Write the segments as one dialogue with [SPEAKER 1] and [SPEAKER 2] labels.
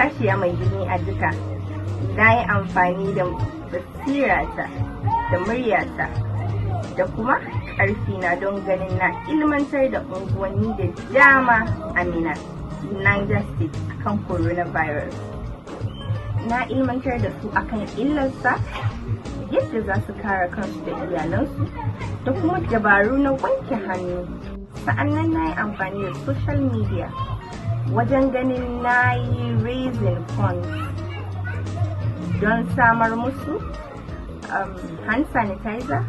[SPEAKER 1] matashiya mai jini a jika, na yi amfani da basirata da muryata da kuma ƙarfina don ganin na ilmantar da unguwanni da dama a Minna, Niger State akan coronavirus. Na ilmantar da su akan illarsa, yadda za su kare kansu da iyalansu da kuma dabaru na wanke hannu. Sa'annan na yi amfani da social media wajen ganin na yi raising funds don samar musu hand sanitizer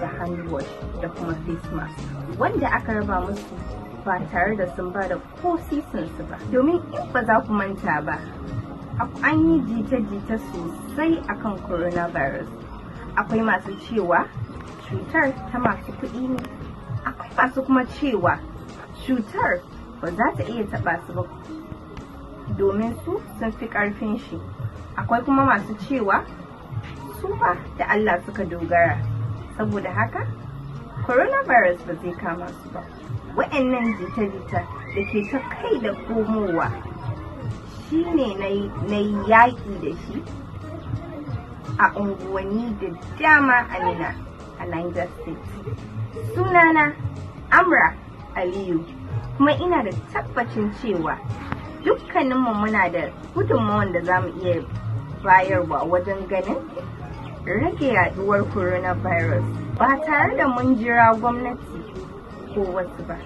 [SPEAKER 1] da hand wash da kuma face mask wanda aka raba musu ba tare da sun ba da ko sisinsu ba. Domin in ba za ku manta ba, an yi jita-jita sosai akan coronavirus. Akwai masu cewa cutar ta masu kuɗi ne, akwai masu kuma cewa cutar ba za ta iya taɓa su ba domin su sun fi ƙarfin shi. Akwai kuma masu cewa su ba da Allah suka dogara, saboda haka coronavirus ba zai kama su ba. Wa'annan jita-jita da ke ta kai da komowa shi ne na yaƙi da shi a unguwanni da dama a Minna a Niger State. Sunana Amra Aliyu, kuma ina da tabbacin cewa dukkaninmu muna da gudunmawar da za mu iya bayarwa wajen ganin rage yaduwar coronavirus ba tare da mun jira gwamnati ko wasu ba.